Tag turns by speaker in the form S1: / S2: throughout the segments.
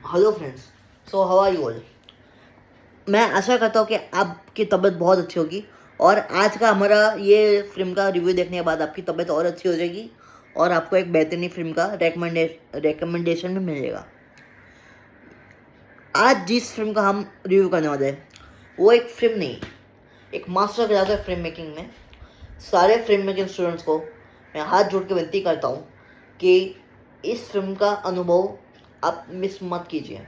S1: Hello friends, so how are you all. मैं आशा करता हूँ कि आपकी तबीयत बहुत अच्छी होगी और आज का हमारा ये फिल्म का रिव्यू देखने के बाद आपकी तबीयत और अच्छी हो जाएगी और आपको एक बेहतरीन फिल्म का रिकमेंडेशन भी मिलेगा। आज जिस फिल्म का हम रिव्यू करने वाले हैं वो एक फिल्म नहीं, एक मास्टर क्लास है फिल्म मेकिंग में। सारे फिल्म मेकिंग स्टूडेंट्स को मैं हाथ जोड़ के विनती करता हूँ कि इस फिल्म का अनुभव आप मिस मत कीजिए।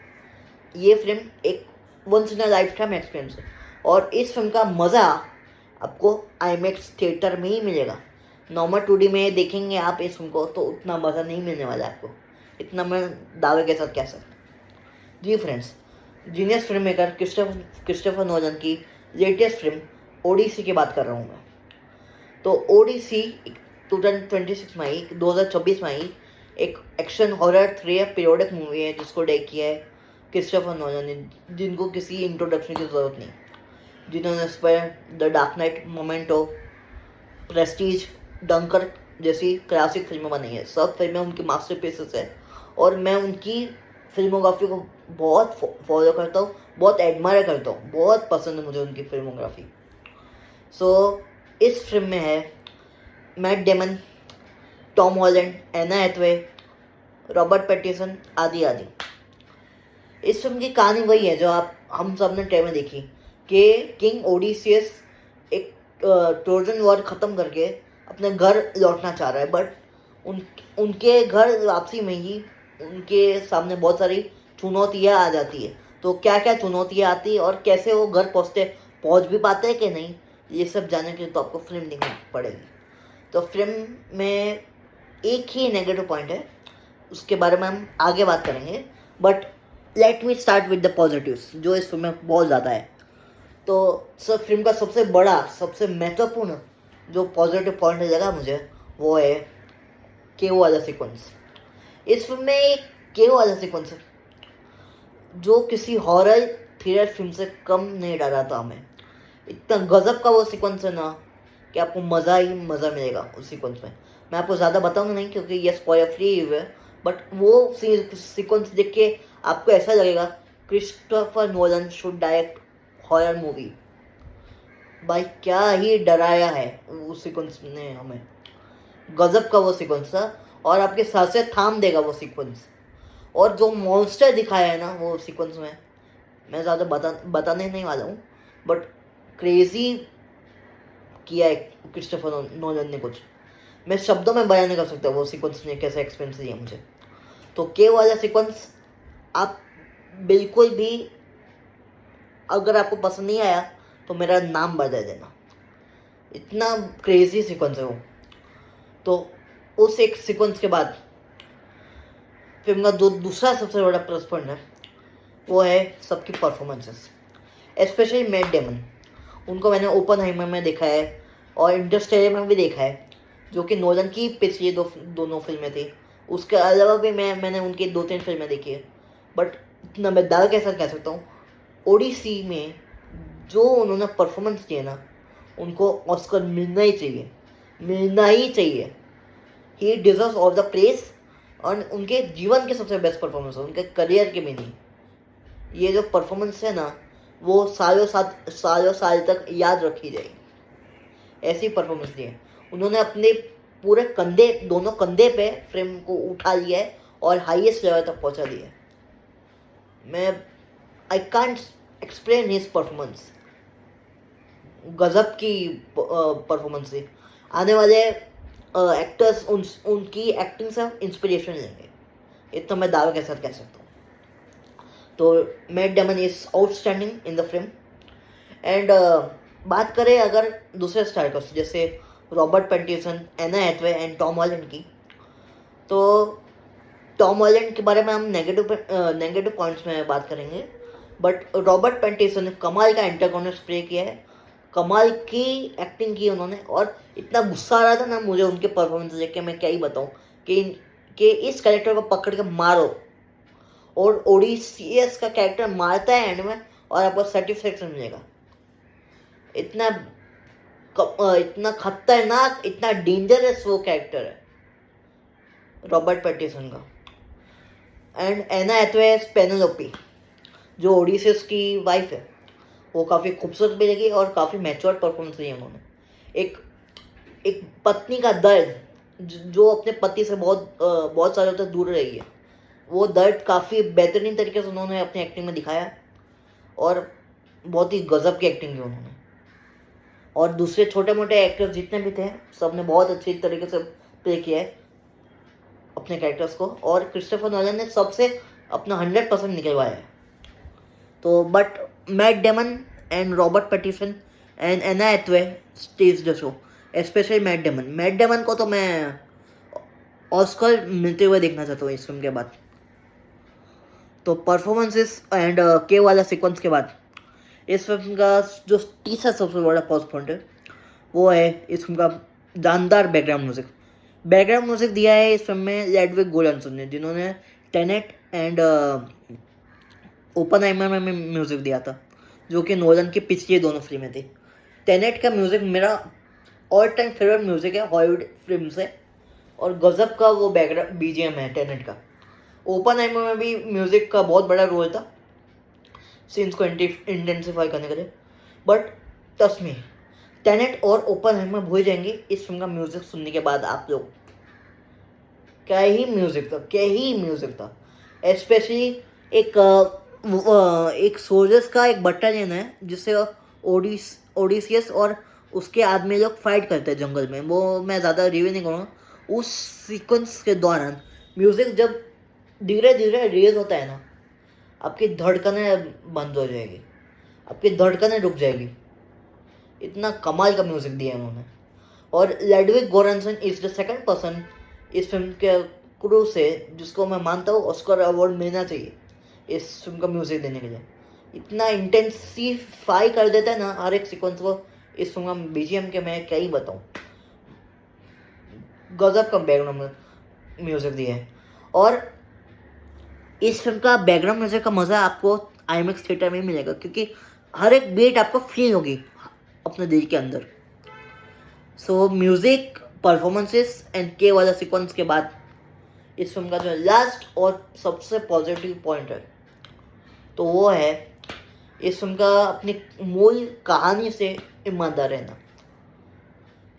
S1: ये फिल्म एक once in a lifetime experience है और इस फिल्म का मज़ा आपको आईमैक्स थिएटर में ही मिलेगा। नॉर्मल 2D में देखेंगे आप इस फिल्म को तो उतना मज़ा नहीं मिलने वाला है आपको, इतना मैं दावे के साथ कह सकता हूँ। जी friends, genius film maker Christopher Nolan की लेटेस्ट फिल्म ओडिसी की बात कर रहा हूँ मैं। तो ओडिसी 2026 में आई, 2026 में आई एक action horror thriller periodic movie है जिसको डायरेक्ट किया है क्रिस्टोफर नोलन ने, जिनको किसी इंट्रोडक्शन की ज़रूरत नहीं, जिन्होंने इस पर the Dark Knight, Memento, Prestige, Dunkirk जैसी क्लासिक फिल्में बनाई है। सब फिल्में उनकी मास्टरपीसेस है और मैं उनकी फिल्मोग्राफी को बहुत फॉलो करता हूँ, बहुत एडमायर करता हूँ, बहुत पसंद है मुझे उनकी फिल्मोग्राफी। सो इस फिल्म में है मैट डेमन, टॉम हॉलैंड, एना हैथवे, रॉबर्ट पैटिसन आदि आदि। इस फिल्म की कहानी वही है जो हम सब ने ट्रेलर में देखी कि किंग ओडिसियस एक ट्रोजन वॉर ख़त्म करके अपने घर लौटना चाह रहा है, बट उनके घर वापसी में ही उनके सामने बहुत सारी चुनौतियाँ आ जाती है। तो क्या क्या चुनौतियाँ आती है और कैसे वो घर पहुँच भी पाते हैं कि नहीं, ये सब जानने के लिए तो आपको फिल्म देखनी पड़ेगी। तो फिल्म में एक ही नेगेटिव पॉइंट है, उसके बारे में हम आगे बात करेंगे, but let me start with the positives जो इस फिल्म में बहुत ज़्यादा है। तो सर फिल्म का सबसे बड़ा, सबसे महत्वपूर्ण जो पॉजिटिव पॉइंट लगा मुझे वो है केओ वाला सीक्वेंस। इस फिल्म में एक केओ वाला सीक्वेंस है जो किसी हॉरर थ्रिलर फिल्म से कम नहीं डरा था हमें। इतना गजब का वो सीक्वेंस है ना कि आपको मज़ा ही मज़ा मिलेगा उस सीक्वेंस में। मैं आपको ज़्यादा बताऊंगा नहीं क्योंकि ये स्पॉइलर फ्री है, बट वो सीक्वेंस देख के आपको ऐसा लगेगा Christopher Nolan should direct horror movie. भाई क्या ही डराया है उस सीक्वेंस ने हमें, गजब का वो सीक्वेंस था और आपके साथ से थाम देगा वो सीक्वेंस। और जो मॉन्स्टर दिखाया है ना वो सीक्वेंस में, मैं ज़्यादा बताने नहीं वाला हूँ, बट क्रेजी किया है क्रिस्टोफर नोलन ने कुछ। मैं शब्दों में बयान नहीं कर सकता वो सीक्वेंस ने कैसा एक्सपीरियंस दिया मुझे। तो के वाला सीक्वेंस आप बिल्कुल भी, अगर आपको पसंद नहीं आया तो मेरा नाम बदल देना, इतना क्रेजी सीक्वेंस है वो। तो उस एक सीक्वेंस के बाद फिल्म का जो दूसरा सबसे बड़ा प्लस पॉइंट है वो है सबकी परफॉर्मेंसेस, स्पेशली मैट डेमन। उनको मैंने ओपनहाइमर में देखा है और इंटरस्टेलर में भी देखा है, जो कि नोलन की पिछली दोनों फिल्में थी। उसके अलावा भी मैंने उनकी 2-3 फिल्में देखी है, बट इतना मैं दावे के साथ कह सकता हूँ ओडिसी में जो उन्होंने परफॉर्मेंस किया ना, उनको ऑस्कर मिलना ही चाहिए, मिलना ही चाहिए। ही डिजर्व्स ऑफ द प्लेस और उनके जीवन के सबसे बेस्ट परफॉर्मेंस है, उनके करियर के में नहीं। ये जो परफॉर्मेंस है ना वो सालों साल तक याद रखी जाएगी। ऐसी परफॉर्मेंस दी है उन्होंने, अपने पूरे कंधे, दोनों कंधे पे फिल्म को उठा लिया है और हाईएस्ट लेवल तक पहुंचा दिया है। मैं I can't explain his performance, गजब की परफॉर्मेंस है। आने वाले एक्टर्स उनकी एक्टिंग से इंस्पिरेशन लेंगे, इतना मैं दावे के साथ कह सकता हूँ। तो Matt Damon is outstanding in the film. And बात करें अगर दूसरे स्टारकास्ट जैसे Robert Pattinson, Anne Hathaway and Tom Holland की, तो टॉम हॉलैंड के बारे में हम नेगेटिव पॉइंट्स में बात करेंगे, बट रॉबर्ट पैटिसन ने कमाल का एंटागोनिस्ट प्ले किया है, कमाल की एक्टिंग की उन्होंने। और इतना गुस्सा आ रहा था ना मुझे उनके परफॉर्मेंस देख के, मैं क्या ही बताऊँ कि इस कैरेक्टर को पकड़ के मारो, और ओडिसियस का कैरेक्टर मारता है एंड में और आपको सेटिस्फेक्शन मिलेगा। इतना इतना खतरनाक, इतना डेंजरस वो कैरेक्टर है रॉबर्ट पैटिसन का। And Anne Hathaway as Penelope, जो ओडिसियस की वाइफ है। वो काफ़ी खूबसूरत भी लगी और काफ़ी मैच्योर परफॉर्मेंस दी है उन्होंने। एक एक पत्नी का दर्द, जो अपने पति से बहुत सालों तक दूर रही है, वो दर्द काफ़ी बेहतरीन तरीके से उन्होंने अपनी एक्टिंग में दिखाया और बहुत ही गजब की एक्टिंग की उन्होंने। और दूसरे छोटे मोटे एक्टर्स जितने भी थे, सब ने बहुत अच्छी तरीके से प्ले किया है अपने कैरेक्टर्स को, और क्रिस्टोफर नोलन ने सबसे अपना 100% निकलवाया है। तो but Matt Damon and Robert Pattinson and Anne Hathaway stage the show, specially Matt Damon. Matt Damon को तो मैं ऑस्कर मिलते हुए देखना चाहता हूँ इस फिल्म के बाद। तो परफॉर्मेंसेस एंड के वाला सीक्वेंस के बाद इस फिल्म का जो तीसरा सबसे बड़ा प्लस पॉइंट है वो है इस फिल्म का जानदार बैकग्राउंड म्यूजिक। बैकग्राउंड म्यूजिक दिया है इस फिल्म में लैडविग गोरांसन ने, जिन्होंने टेनेट एंड ओपनहाइमर में म्यूजिक दिया था, जो कि नोलन की पिछली दोनों फिल्में थी। टेनेट का म्यूजिक मेरा ऑल टाइम फेवरेट म्यूजिक है हॉलीवुड फिल्म से, और गजब का वो बैकग्राउंड बीजीएम है टेनेट का। ओपनहाइमर में भी म्यूजिक का बहुत बड़ा रोल था सीन्स को इंटेंसिफाई करने के लिए, बट ट्रस्ट मी, टेनेट और ओपनहाइमर भूल जाएंगे इस फिल्म का म्यूजिक सुनने के बाद आप लोग। क्या ही म्यूजिक था, क्या ही म्यूजिक था। स्पेशली एक सोल्जर्स का एक बटालियन है जिससे ओडिसियस और उसके आदमी लोग फाइट करते हैं जंगल में, वो मैं ज़्यादा रिव्यू नहीं करूँगा। उस सीक्वेंस के दौरान म्यूज़िक जब धीरे धीरे रेज होता है ना, आपकी धड़कनें बंद हो जाएगी, आपकी धड़कनें रुक जाएगी। इतना कमाल का म्यूज़िक दिया है उन्होंने। और लैडविग गोरांसन इज़ द सेकंड पर्सन इस फिल्म के क्रू से जिसको मैं मानता हूँ ऑस्कर अवार्ड मिलना चाहिए इस फिल्म का म्यूज़िक देने के लिए। इतना इंटेंसिफाई कर देता है ना हर एक सीक्वेंस को इस फिल्म का बीजीएम के, मैं क्या ही बताऊँ। गजब का बैकग्राउंड म्यूज़िक दिया है। और इस फिल्म का बैकग्राउंड म्यूज़िक का मज़ा आपको आईमैक्स थिएटर में मिलेगा, क्योंकि हर एक बीट आपको फील होगी अपने दिल के अंदर। सो म्यूज़िक, परफॉर्मेंसेस एंड के वाला सीक्वेंस के बाद इस फिल्म का जो लास्ट और सबसे पॉजिटिव पॉइंट है तो वो है इस फिल्म का अपनी मूल कहानी से ईमानदार रहना।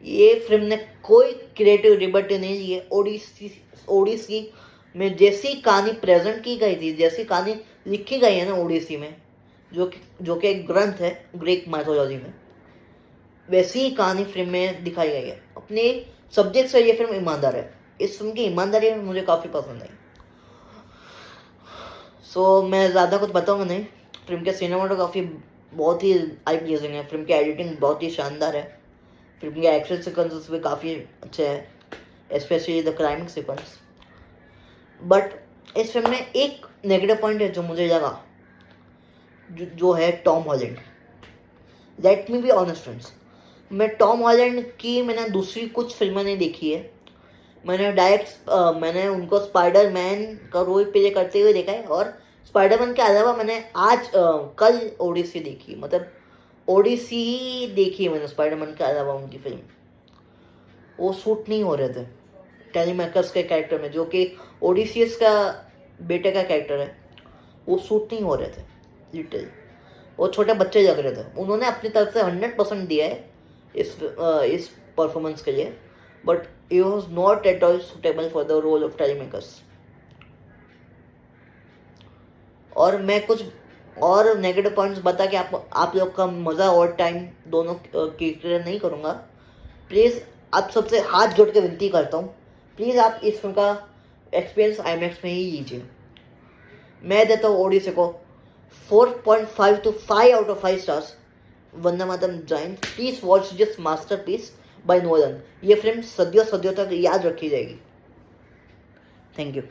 S1: ये फिल्म ने कोई क्रिएटिव लिबर्टी नहीं ली है। ओडिसी में जैसी कहानी प्रेजेंट की गई थी, जैसी कहानी लिखी गई है ना ओडिसी में, जो कि एक ग्रंथ है ग्रीक माइथोलॉजी में, वैसी ही कहानी फिल्म में दिखाई गई है। अपने सब्जेक्ट से ये फिल्म ईमानदार है। इस फिल्म की ईमानदारी मुझे काफ़ी पसंद आई। सो मैं ज़्यादा कुछ बताऊंगा नहीं। फिल्म के सिनेमाटोग्राफी बहुत ही आई प्लीजिंग है, फिल्म की एडिटिंग बहुत ही शानदार है, फिल्म के एक्शन सीक्वेंसेस भी काफ़ी अच्छे हैं, specially the climax sequence. But इस फिल्म में एक नेगेटिव पॉइंट है जो मुझे लगा, जो है Tom Holland. Let me be honest friends, मैं टॉम हॉलैंड की मैंने दूसरी कुछ फिल्में नहीं देखी है। मैंने उनको स्पाइडरमैन का रोल प्ले करते हुए देखा है, और स्पाइडरमैन के अलावा मैंने कल ओडिसी देखी, मतलब ओडिसी ही देखी है मैंने स्पाइडरमैन के अलावा। उनकी फिल्म वो सूट नहीं हो रहे थे टेलीमैकर्स के कैरेक्टर में, जो कि ओडिसियस का बेटे का कैरेक्टर है, वो सूट नहीं हो रहे थे लिटरली। वो छोटे बच्चे लग रहे थे। उन्होंने अपनी तरफ से 100% दिया है इस परफॉर्मेंस के लिए, but it was not at all suitable for the role of टेलीमेकर्स। और मैं कुछ और नेगेटिव पॉइंट्स बता के आप लोग का मज़ा और टाइम दोनों की क्लियर नहीं करूँगा। प्लीज़ आप सबसे हाथ जोड़ के विनती करता हूँ, प्लीज़ आप इस फिल्म का एक्सपीरियंस आईमैक्स में ही लीजिए। मैं देता हूँ ओडिसी को 4.5 to 5 out of 5 stars. Vande Mataram giant. Please watch this masterpiece by Nolan. ये फिल्म सदियों सदियों तक याद रखी जाएगी। Thank you.